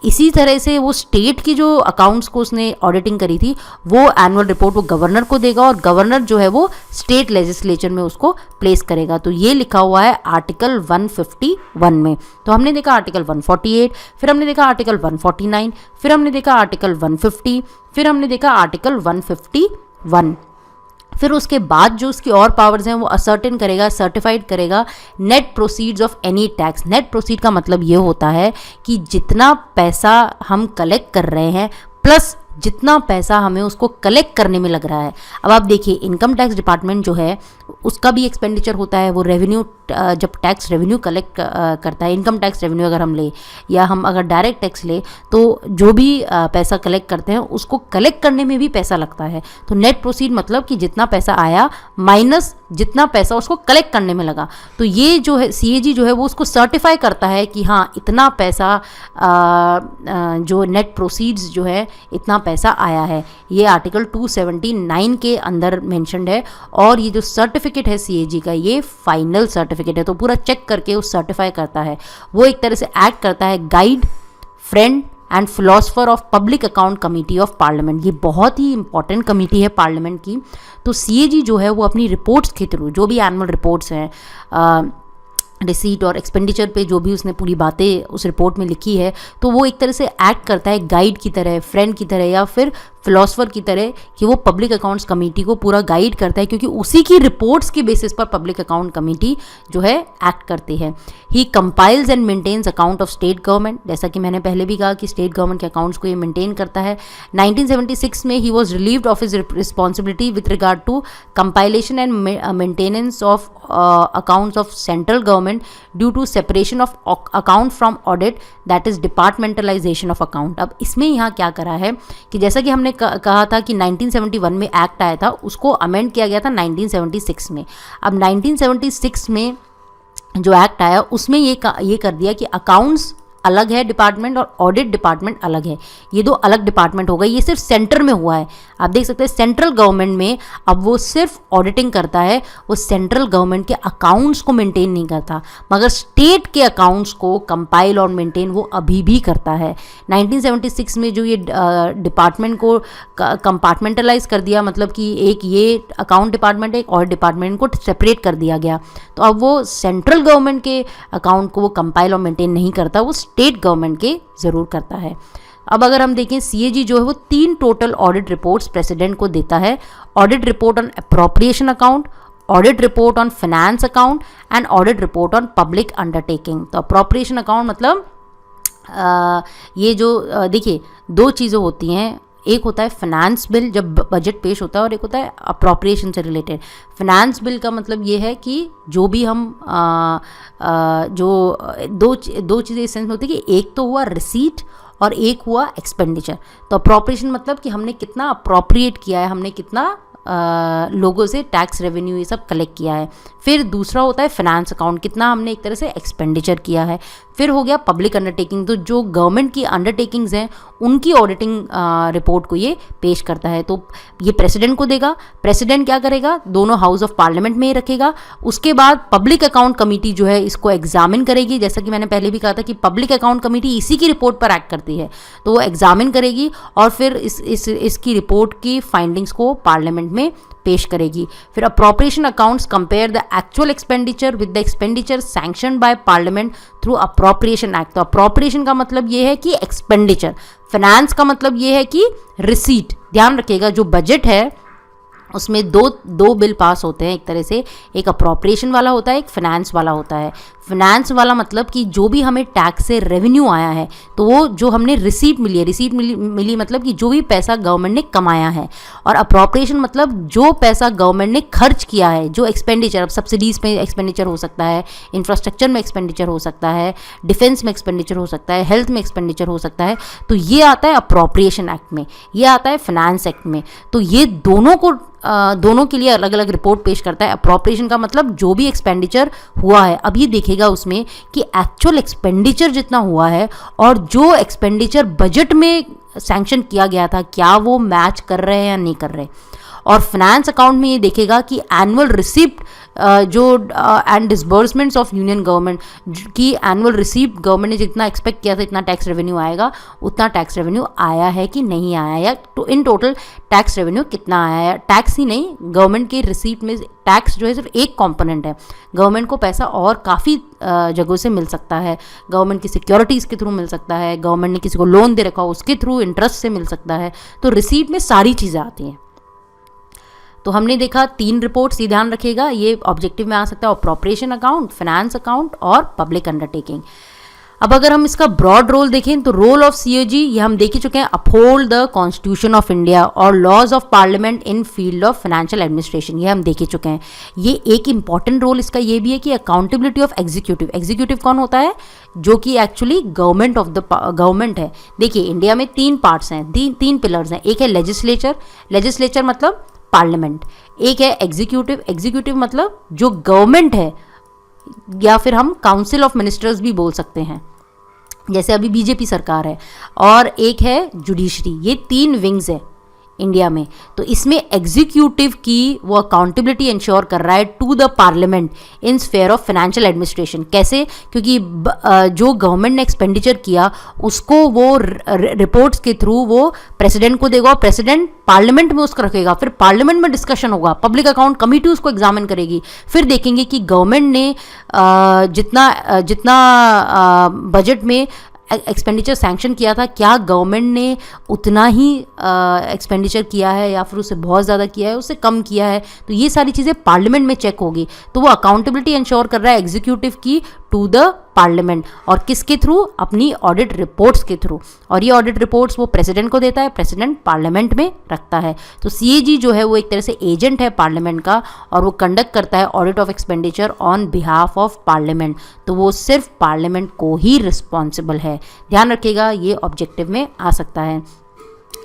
इसी तरह से वो स्टेट की जो अकाउंट्स को उसने ऑडिटिंग करी थी वो एनुअल रिपोर्ट वो गवर्नर को देगा, और गवर्नर जो है वो स्टेट लेजिस्लेचर में उसको प्लेस करेगा। तो ये लिखा हुआ है आर्टिकल 151 में। तो हमने देखा आर्टिकल 148, फिर हमने देखा आर्टिकल 149, फिर हमने देखा आर्टिकल 150, फिर हमने देखा आर्टिकल 151। फिर उसके बाद जो उसकी और पावर्स हैं वो असर्टेन करेगा, सर्टिफाइड करेगा net proceeds of any tax. Net proceed का मतलब ये होता है कि जितना पैसा हम कलेक्ट कर रहे हैं प्लस जितना पैसा हमें उसको कलेक्ट करने में लग रहा है। अब आप देखिए इनकम टैक्स डिपार्टमेंट जो है उसका भी एक्सपेंडिचर होता है, वो रेवेन्यू जब टैक्स रेवेन्यू कलेक्ट करता है, इनकम टैक्स रेवेन्यू अगर हम ले या हम अगर डायरेक्ट टैक्स ले तो जो भी पैसा कलेक्ट करते हैं उसको कलेक्ट करने में भी पैसा लगता है। तो नेट प्रोसीड मतलब कि जितना पैसा आया माइनस जितना पैसा उसको कलेक्ट करने में लगा। तो ये जो है सीएजी जो है वो उसको सर्टिफाई करता है कि हाँ इतना पैसा जो नेट प्रोसीड्स जो है इतना पैसा आया है। ये आर्टिकल 279 के अंदर मेंशन्ड है, और ये जो सर्टिफिकेट है सीएजी का ये फाइनल सर्टिफिकेट है। तो पूरा चेक करके वो सर्टिफाई करता है, वो एक तरह से एक्ट करता है guide, friend and philosopher of public account committee of parliament. ये बहुत ही इंपॉर्टेंट कमेटी है पार्लियामेंट की। तो सीएजी जो है वो अपनी रिपोर्ट्स के थ्रू जो भी एनुअल रिपोर्ट्स हैं, रिसीट और एक्सपेंडिचर पे जो भी उसने पूरी बातें उस रिपोर्ट में लिखी है, तो वो एक तरह से एक्ट करता है गाइड की तरह, फ्रेंड की तरह या फिर फिलोसफर की तरह कि वो पब्लिक अकाउंट्स कमेटी को पूरा गाइड करता है, क्योंकि उसी की रिपोर्ट्स के बेसिस पर पब्लिक अकाउंट कमेटी जो है एक्ट करती है। He compiles and maintains account of state government, जैसा कि मैंने पहले भी कहा कि स्टेट गवर्नमेंट के अकाउंट्स को ये मेंटेन करता है। 1976 में ही was relieved of his responsibility with regard to compilation and maintenance of accounts of central government due to separation of account from audit, that is departmentalization of account. अब इसमें यहाँ क्या करा है कि जैसा कि हमने कहा था कि 1971 में एक्ट आया था, उसको अमेंड किया गया था 1976 में। अब 1976 में जो एक्ट आया उसमें ये कर दिया कि अकाउंट्स अलग है डिपार्टमेंट और ऑडिट डिपार्टमेंट अलग है, ये दो अलग डिपार्टमेंट हो गए। ये सिर्फ सेंटर में हुआ है, आप देख सकते हैं सेंट्रल गवर्नमेंट में अब वो सिर्फ ऑडिटिंग करता है, वो सेंट्रल गवर्नमेंट के अकाउंट्स को मेंटेन नहीं करता, मगर स्टेट के अकाउंट्स को कंपाइल और मेंटेन वो अभी भी करता है। 1976 में जो ये डिपार्टमेंट को कंपार्टमेंटलाइज कर दिया, मतलब कि एक ये अकाउंट डिपार्टमेंट एक और डिपार्टमेंट को सेपरेट कर दिया गया, तो अब वो सेंट्रल गवर्नमेंट के अकाउंट को वो कंपाइल और मेंटेन नहीं करता, वो स्टेट गवर्नमेंट के ज़रूर करता है। अब अगर हम देखें सीएजी जो है वो 3 टोटल ऑडिट रिपोर्ट्स प्रेसिडेंट को देता है। Audit report on appropriation account, audit report on finance account and audit report on public undertaking. तो अप्रोप्रिएशन अकाउंट मतलब ये जो देखिए 2 चीज़ें होती हैं, एक होता है फाइनेंस बिल जब बजट पेश होता है और एक होता है अप्रोप्रिएशन से रिलेटेड। फाइनेंस बिल का मतलब ये है कि जो भी हम जो दो चीज़ें इस सेंस में होती है कि एक तो हुआ रिसीट और एक हुआ एक्सपेंडिचर। तो अप्रोप्रिएशन मतलब कि हमने कितना अप्रोप्रिएट किया है, हमने कितना लोगों से टैक्स रेवेन्यू ये सब कलेक्ट किया है। फिर दूसरा होता है फाइनेंस अकाउंट, कितना हमने एक तरह से एक्सपेंडिचर किया है। फिर हो गया पब्लिक अंडरटेकिंग, तो जो गवर्नमेंट की अंडरटेकिंग्स हैं उनकी ऑडिटिंग रिपोर्ट को ये पेश करता है। तो ये प्रेसिडेंट को देगा, प्रेसिडेंट क्या करेगा, दोनों हाउस ऑफ पार्लियामेंट में ही रखेगा। उसके बाद पब्लिक अकाउंट कमेटी जो है इसको एग्जामिन करेगी, जैसा कि मैंने पहले भी कहा था कि पब्लिक अकाउंट कमेटी इसी की रिपोर्ट पर एक्ट करती है, तो वो एग्जामिन करेगी और फिर इसकी रिपोर्ट की फाइंडिंग्स को पार्लियामेंट में पेश करेगी। फिर appropriation accounts compare the actual expenditure with the expenditure sanctioned by parliament through appropriation act. तो अप्रोप्रिएशन का मतलब ये है कि एक्सपेंडिचर, फाइनेंस का मतलब ये है कि रिसीट। ध्यान रखिएगा जो बजट है उसमें दो बिल पास होते हैं एक तरह से, एक अप्रोप्रिएशन वाला होता है, एक फाइनेंस वाला होता है। फाइनेंस वाला मतलब कि जो भी हमें टैक्स से रेवेन्यू आया है तो वो जो हमने रिसीट मिली है, रिसीट मिली मतलब कि जो भी पैसा गवर्नमेंट ने कमाया है। और अप्रोप्रिएशन मतलब जो पैसा गवर्नमेंट ने खर्च किया है, जो एक्सपेंडिचर, अब सब्सिडीज़ में एक्सपेंडिचर हो सकता है, इंफ्रास्ट्रक्चर में एक्सपेंडिचर हो सकता है, डिफेंस में एक्सपेंडिचर हो सकता है, हेल्थ में एक्सपेंडिचर हो सकता है, तो ये आता है अप्रोप्रिएशन एक्ट में, ये आता है फाइनेंस एक्ट में। तो ये दोनों को दोनों के लिए अलग अलग रिपोर्ट पेश करता है। अप्रोप्रिएशन का मतलब जो भी एक्सपेंडिचर हुआ है, अब ये देखेगा उसमें कि एक्चुअल एक्सपेंडिचर जितना हुआ है और जो एक्सपेंडिचर बजट में सैंक्शन किया गया था, क्या वो मैच कर रहे हैं या नहीं कर रहे। और फाइनेंस अकाउंट में ये देखेगा कि एनुअल रिसिप्ट जो and disbursements of union government की एनुअल रिसिप्ट गवर्नमेंट ने जितना एक्सपेक्ट किया था इतना टैक्स रेवेन्यू आएगा, उतना टैक्स रेवेन्यू आया है कि नहीं आया, या तो इन टोटल टैक्स रेवेन्यू कितना आया है। टैक्स ही नहीं, गवर्नमेंट के रिसीप्ट में टैक्स जो है सिर्फ एक कंपोनेंट है। गवर्नमेंट को पैसा और काफ़ी जगहों से मिल सकता है। गवर्नमेंट की सिक्योरिटीज़ के थ्रू मिल सकता है, गवर्नमेंट ने किसी को लोन दे रखा हो उसके थ्रू इंटरेस्ट से मिल सकता है। तो रिसीप्ट में सारी चीज़ें आती हैं। तो हमने देखा 3 रिपोर्ट्स, ये ध्यान रखिएगा, ये ऑब्जेक्टिव में आ सकता है, अप्रोप्रिएशन अकाउंट, फाइनेंस अकाउंट और पब्लिक अंडरटेकिंग। अब अगर हम इसका ब्रॉड रोल देखें तो रोल ऑफ सीएजी ये हम देख ही चुके हैं, uphold the constitution of India और laws of parliament in field of financial administration, ये हम देख ही चुके हैं। ये एक इंपॉर्टेंट रोल इसका ये भी है कि अकाउंटेबिलिटी ऑफ एग्जीक्यूटिव। एग्जीक्यूटिव कौन होता है? जो कि actually government of the government है। देखिए इंडिया में 3 पार्ट्स हैं, 3 पिलर्स हैं। एक है लेजिस्लेचर, लेजिस्लेचर मतलब पार्लियामेंट। एक है एग्जीक्यूटिव, एग्जीक्यूटिव मतलब जो गवर्नमेंट है, या फिर हम काउंसिल ऑफ मिनिस्टर्स भी बोल सकते हैं, जैसे अभी बीजेपी सरकार है। और एक है जुडिशरी। ये 3 विंग्स है इंडिया में। तो इसमें एग्जीक्यूटिव की वो अकाउंटेबिलिटी इंश्योर कर रहा है to the parliament in sphere of financial administration. कैसे? क्योंकि जो गवर्नमेंट ने एक्सपेंडिचर किया उसको वो रिपोर्ट्स के थ्रू वो प्रेसिडेंट को देगा, प्रेसिडेंट पार्लियामेंट में उसको रखेगा, फिर पार्लियामेंट में डिस्कशन होगा, पब्लिक अकाउंट कमेटी उसको एग्जामिन करेगी, फिर देखेंगे कि गवर्नमेंट ने जितना बजट में एक्सपेंडिचर सैंक्शन किया था, क्या गवर्नमेंट ने उतना ही एक्सपेंडिचर किया है या फिर उससे बहुत ज़्यादा किया है, उससे कम किया है। तो ये सारी चीज़ें पार्लियामेंट में चेक होगी। तो वो अकाउंटेबिलिटी इंश्योर कर रहा है एग्जीक्यूटिव की टू द पार्लियामेंट, और किसके थ्रू? अपनी ऑडिट रिपोर्ट्स के थ्रू। और ये ऑडिट रिपोर्ट्स वो प्रेसिडेंट को देता है, प्रेसिडेंट पार्लियामेंट में रखता है। तो सीएजी जो है वो एक तरह से एजेंट है पार्लियामेंट का, और वो कंडक्ट करता है audit of expenditure on behalf of parliament. तो वो सिर्फ पार्लियामेंट को ही रिस्पॉन्सिबल है। ध्यान रखिएगा, ये ऑब्जेक्टिव में आ सकता है।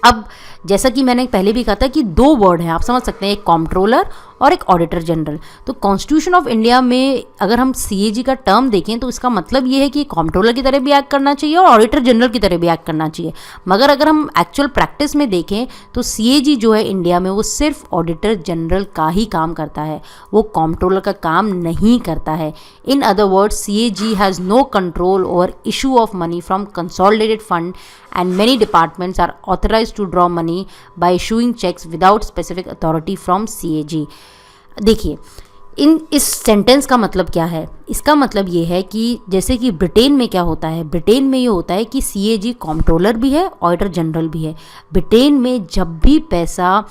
अब जैसा कि मैंने पहले भी कहा था कि 2 वर्ड हैं, आप समझ सकते हैं, एक कॉम्प्ट्रोलर और एक ऑडिटर जनरल। तो कॉन्स्टिट्यूशन ऑफ इंडिया में अगर हम सीएजी का टर्म देखें तो इसका मतलब ये है कि कॉम्प्ट्रोलर की तरह भी एक्ट करना चाहिए और ऑडिटर जनरल की तरह भी एक्ट करना चाहिए। मगर अगर हम एक्चुअल प्रैक्टिस में देखें तो सीएजी जो है इंडिया में वो सिर्फ ऑडिटर जनरल का ही काम करता है, वो कॉम्प्ट्रोलर का काम नहीं करता है। In other words, CAG has no control over issue of money from consolidated fund and many departments are authorized to draw money by issuing checks without specific authority from CAG। देखिए इस sentence का मतलब क्या है? इसका मतलब ये है कि जैसे कि ब्रिटेन में क्या होता है, ब्रिटेन में ये होता है कि सीएजी कॉम्प्ट्रोलर भी है, ऑडिटर जनरल भी है। ब्रिटेन में जब भी पैसा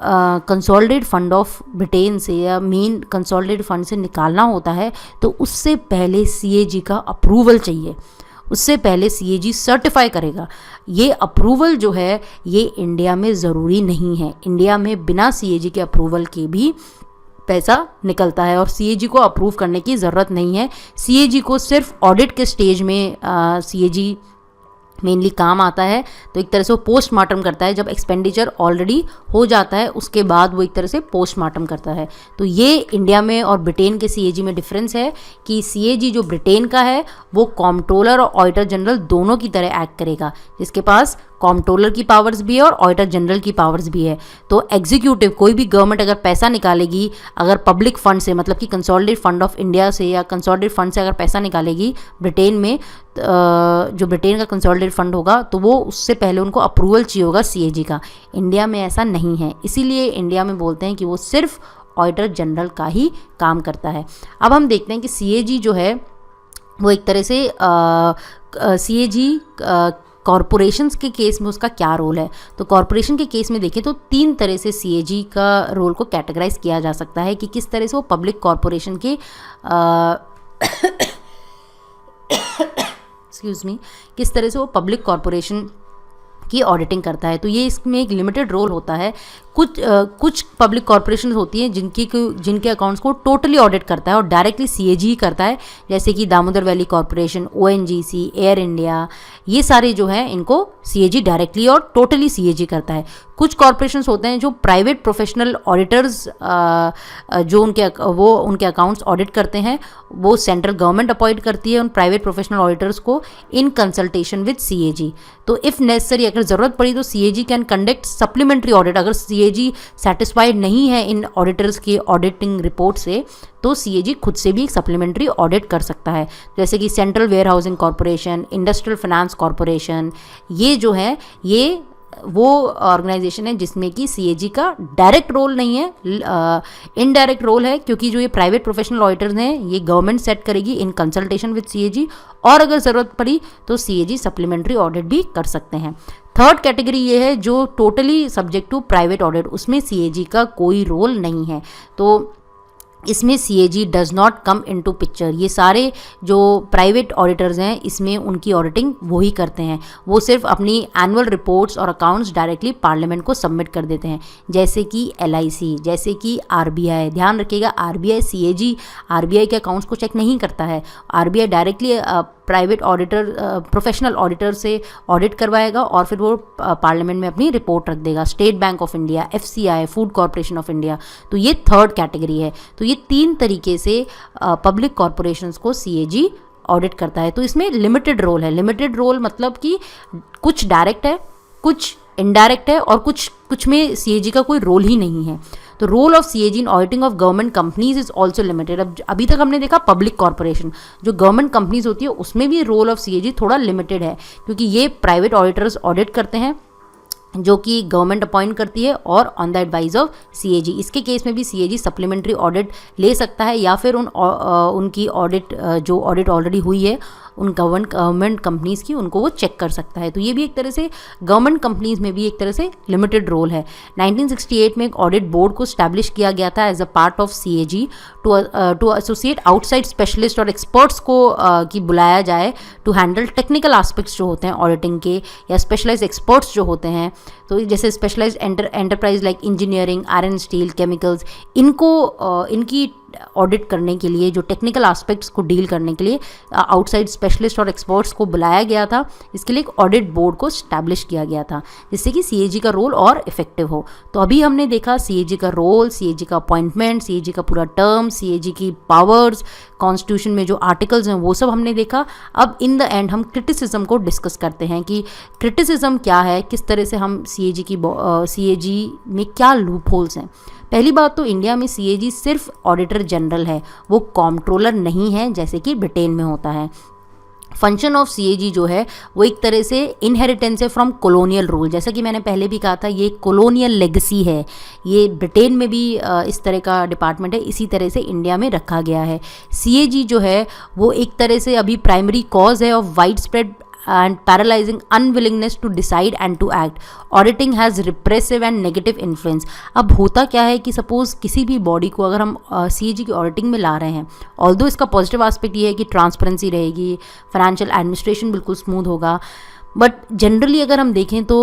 कंसोलिडेटेड फंड ऑफ ब्रिटेन से या मेन कंसोलिडेटेड फंड से निकालना होता है तो उससे पहले सीएजी का अप्रूवल चाहिए, उससे पहले सीएजी सर्टिफाई करेगा। ये अप्रूवल जो है ये इंडिया में ज़रूरी नहीं है। इंडिया में बिना सीएजी के अप्रूवल के भी पैसा निकलता है और सीएजी को अप्रूव करने की ज़रूरत नहीं है। सीएजी को सिर्फ ऑडिट के स्टेज में सीएजी मेनली काम आता है। तो एक तरह से वो पोस्टमार्टम करता है, जब एक्सपेंडिचर ऑलरेडी हो जाता है उसके बाद वो एक तरह से पोस्टमार्टम करता है। तो ये इंडिया में और ब्रिटेन के सीएजी में डिफरेंस है कि सीएजी जो ब्रिटेन का है वो कॉम्प्ट्रोलर और ऑडिटर जनरल दोनों की तरह एक्ट करेगा, जिसके पास कॉम्प्ट्रोलर की पावर्स भी है और ऑडिटर जनरल की पावर्स भी है। तो एग्जीक्यूटिव, कोई भी गवर्नमेंट अगर पैसा निकालेगी, अगर पब्लिक फंड से मतलब कि कंसोलिडेटेड फंड ऑफ इंडिया से या कंसोलिडेटेड फंड से अगर पैसा निकालेगी ब्रिटेन में, जो ब्रिटेन का कंसोलिडेटेड फंड होगा तो वो उससे पहले उनको अप्रूवल चाहिए होगा सीएजी का। इंडिया में ऐसा नहीं है, इसीलिए इंडिया में बोलते हैं कि वो सिर्फ ऑडिटर जनरल का ही काम करता है। अब हम देखते हैं कि सीएजी जो है वो एक तरह से सीएजी कॉरपोरेशंस के केस में उसका क्या रोल है। तो कॉरपोरेशन के केस में देखें तो 3 तरह से सीएजी का रोल को कैटेगराइज किया जा सकता है कि किस तरह से वो पब्लिक कॉरपोरेशन के एक्सक्यूज़ मी, किस तरह से वो पब्लिक कॉरपोरेशन की ऑडिटिंग करता है। तो ये इसमें एक लिमिटेड रोल होता है। कुछ पब्लिक कॉरपोरेशन होती हैं जिनके अकाउंट्स को टोटली ऑडिट करता है और डायरेक्टली सीएजी ही करता है, जैसे कि Damodar valley corporation, ONGC, air India, ये सारे जो हैं इनको सीएजी डायरेक्टली और टोटली सीएजी करता है। कुछ कॉरपोरेशंस होते हैं जो प्राइवेट प्रोफेशनल ऑडिटर्स जो उनके अकाउंट्स ऑडिट करते हैं, वो सेंट्रल गवर्नमेंट अपॉइंट करती है उन प्राइवेट प्रोफेशनल ऑडिटर्स को इन कंसल्टेशन विद सीएजी। तो इफ़ नेसेसरी, अगर ज़रूरत पड़ी तो CAG can conduct supplementary audit. अगर सीएजी सेटिस्फाइड नहीं है इन ऑडिटर्स की ऑडिटिंग रिपोर्ट से, तो सीएजी खुद से भी एक सप्लीमेंट्री ऑडिट कर सकता है, जैसे कि central warehousing corporation, industrial finance corporation. ये जो है ये वो ऑर्गेनाइजेशन है जिसमें कि सीएजी का डायरेक्ट रोल नहीं है, इनडायरेक्ट रोल है, क्योंकि जो ये प्राइवेट प्रोफेशनल ऑडिटर्स हैं ये गवर्नमेंट सेट करेगी इन कंसल्टेशन विद सीएजी, और अगर ज़रूरत पड़ी तो सीएजी सप्लीमेंट्री ऑडिट भी कर सकते हैं। थर्ड कैटेगरी ये है जो totally subject to private audit, उसमें सीएजी का कोई रोल नहीं है। तो इसमें CAG does not come into picture. ये सारे जो प्राइवेट ऑडिटर्स हैं इसमें उनकी ऑडिटिंग वो ही करते हैं, वो सिर्फ अपनी एनुअल रिपोर्ट्स और अकाउंट्स डायरेक्टली पार्लियामेंट को सबमिट कर देते हैं, जैसे कि एलआईसी, जैसे कि आरबीआई। ध्यान रखिएगा, आरबीआई सीएजी आरबीआई के अकाउंट्स को चेक नहीं करता है। RBI directly private auditor professional auditor से ऑडिट करवाएगा और फिर वो पार्लियामेंट में अपनी रिपोर्ट रख देगा। State bank of India, FCI, food corporation of India, तो ये थर्ड कैटेगरी है। तो ये तीन तरीके से पब्लिक कॉरपोरेशंस को सीएजी ऑडिट करता है। तो इसमें लिमिटेड रोल है। लिमिटेड रोल मतलब कि कुछ डायरेक्ट है, कुछ इनडायरेक्ट है, और कुछ में सीएजी का कोई रोल ही नहीं है। तो role of CAG in auditing of government companies is also limited. अब अभी तक हमने देखा पब्लिक कॉरपोरेशन, जो गवर्नमेंट कंपनीज होती है उसमें भी रोल ऑफ सीएजी थोड़ा लिमिटेड है, क्योंकि ये प्राइवेट ऑडिटर्स ऑडिट करते हैं जो कि गवर्नमेंट अपॉइंट करती है और on the advice of CAG. इसके केस में भी सीएजी सप्लीमेंट्री ऑडिट ले सकता है, या फिर उनकी ऑडिट जो ऑडिट ऑलरेडी हुई है उन गवर्नमेंट कंपनीज़ की, उनको वो चेक कर सकता है। तो ये भी एक तरह से गवर्नमेंट कंपनीज़ में भी एक तरह से लिमिटेड रोल है। 1968 में एक ऑडिट बोर्ड को स्टैब्लिश किया गया था as a part of CAG to associate outside specialist और एक्सपर्ट्स को की बुलाया जाए टू हैंडल टेक्निकल एस्पेक्ट्स जो होते हैं ऑडिटिंग के, या स्पेशलाइज एक्सपर्ट्स जो होते हैं। तो जैसे specialise enterprise like engineering, iron steel, chemicals, इनकी ऑडिट करने के लिए, जो टेक्निकल एस्पेक्ट्स को डील करने के लिए आउटसाइड स्पेशलिस्ट और एक्सपर्ट्स को बुलाया गया था। इसके लिए एक ऑडिट बोर्ड को स्टैब्लिश किया गया था, जिससे कि सीएजी का रोल और इफेक्टिव हो। तो अभी हमने देखा सीएजी का रोल, सीएजी का अपॉइंटमेंट, सीएजी का पूरा टर्म, सीएजी की पावर्स, कॉन्स्टिट्यूशन में जो आर्टिकल्स हैं वो सब हमने देखा। अब इन द एंड हम क्रिटिसिज्म को डिस्कस करते हैं कि क्रिटिसिज्म क्या है, किस तरह से हम सीएजी में क्या लूप होल्स हैं। पहली बात तो इंडिया में सीएजी सिर्फ ऑडिटर जनरल है, वो कॉम्प्ट्रोलर नहीं है जैसे कि ब्रिटेन में होता है। फंक्शन ऑफ सीएजी जो है वो एक तरह से इनहेरिटेंस है फ्रॉम कॉलोनियल रूल। जैसा कि मैंने पहले भी कहा था, ये कॉलोनियल लेगेसी है। ये ब्रिटेन में भी इस तरह का डिपार्टमेंट है, इसी तरह से इंडिया में रखा गया है। सीएजी जो है वो एक तरह से अभी प्राइमरी कॉज है of wide spread and paralyzing unwillingness to decide and to act. Auditing has repressive and negative influence. अब होता क्या है कि सपोज किसी भी बॉडी को अगर हम सीएजी की ऑडिटिंग में ला रहे हैं, ऑल्दो इसका पॉजिटिव एस्पेक्ट ये है कि ट्रांसपेरेंसी रहेगी, फाइनेंशियल एडमिनिस्ट्रेशन बिल्कुल स्मूथ होगा, बट जनरली अगर हम देखें तो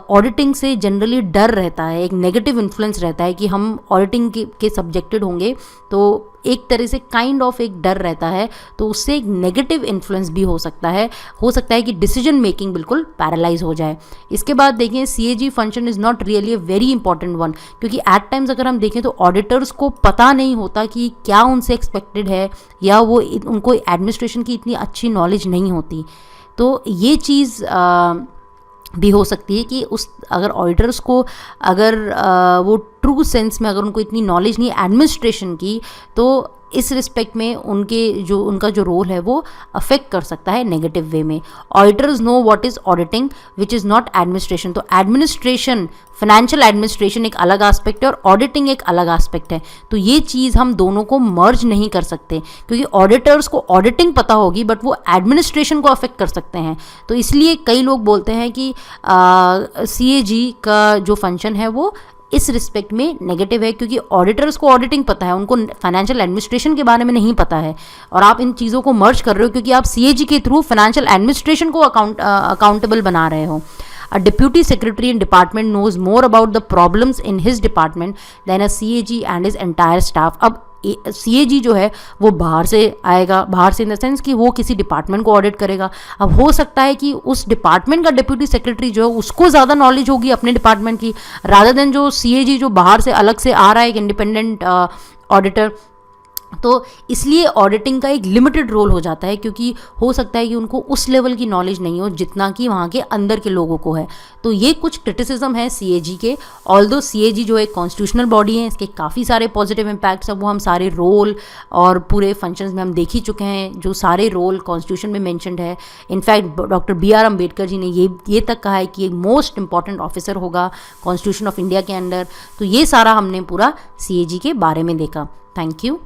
ऑडिटिंग से जनरली डर रहता है, एक नेगेटिव इन्फ्लुएंस रहता है कि हम ऑडिटिंग के सब्जेक्टेड होंगे, तो एक तरह से काइंड ऑफ एक डर रहता है। तो उससे एक नेगेटिव इन्फ्लुएंस भी हो सकता है कि डिसीजन मेकिंग बिल्कुल पैरालाइज हो जाए। इसके बाद देखें CAG function is not really a very important one, क्योंकि एट टाइम्स अगर हम देखें तो ऑडिटर्स को पता नहीं होता कि क्या उनसे एक्सपेक्टेड है, या वो उनको एडमिनिस्ट्रेशन की इतनी अच्छी नॉलेज नहीं होती। तो ये चीज़ भी हो सकती है कि अगर ऑडिटर्स को अगर वो ट्रू सेंस में अगर उनको इतनी नॉलेज नहीं एडमिनिस्ट्रेशन की, तो इस रिस्पेक्ट में उनका जो रोल है वो अफेक्ट कर सकता है नेगेटिव वे में। Auditors know what is auditing which is not administration. तो एडमिनिस्ट्रेशन, फाइनेंशियल एडमिनिस्ट्रेशन एक अलग एस्पेक्ट है और ऑडिटिंग एक अलग एस्पेक्ट है। तो ये चीज़ हम दोनों को मर्ज नहीं कर सकते, क्योंकि ऑडिटर्स को ऑडिटिंग पता होगी बट वो एडमिनिस्ट्रेशन को अफेक्ट कर सकते हैं। तो इसलिए कई लोग बोलते हैं कि सीएजी का जो फंक्शन है वो इस रिस्पेक्ट में नेगेटिव है, क्योंकि ऑडिटर्स को ऑडिटिंग पता है, उनको फाइनेंशियल एडमिनिस्ट्रेशन के बारे में नहीं पता है, और आप इन चीज़ों को मर्ज कर रहे हो क्योंकि आप सीएजी के थ्रू फाइनेंशियल एडमिनिस्ट्रेशन को अकाउंटेबल बना रहे हो। A deputy secretary in department knows more about the problems in his department than a CAG and his entire staff. अब CAG जो है वो बाहर से आएगा, बाहर से इन द सेंस कि वो किसी डिपार्टमेंट को ऑडिट करेगा। अब हो सकता है कि उस डिपार्टमेंट का डिप्यूटी सेक्रेटरी जो है उसको ज़्यादा नॉलेज होगी अपने डिपार्टमेंट की, रादर देन जो CAG जो बाहर से अलग से आ रहा है, एक इंडिपेंडेंट ऑडिटर। तो इसलिए ऑडिटिंग का एक लिमिटेड रोल हो जाता है, क्योंकि हो सकता है कि उनको उस लेवल की नॉलेज नहीं हो जितना कि वहाँ के अंदर के लोगों को है। तो ये कुछ क्रिटिसिज्म है CAG के। ऑल्दो CAG जो एक कॉन्स्टिट्यूशनल बॉडी है, इसके काफ़ी सारे पॉजिटिव इम्पैक्ट्स हैं, वो हम सारे रोल और पूरे फंक्शंस में हम देख ही चुके हैं, जो सारे रोल कॉन्स्टिट्यूशन में मेंशन्ड है। In fact doctor BR Ambedkar ji ने ये तक कहा है कि एक मोस्ट इंपॉर्टेंट ऑफिसर होगा कॉन्स्टिट्यूशन ऑफ इंडिया के अंदर। तो ये सारा हमने पूरा CAG के बारे में देखा। Thank you.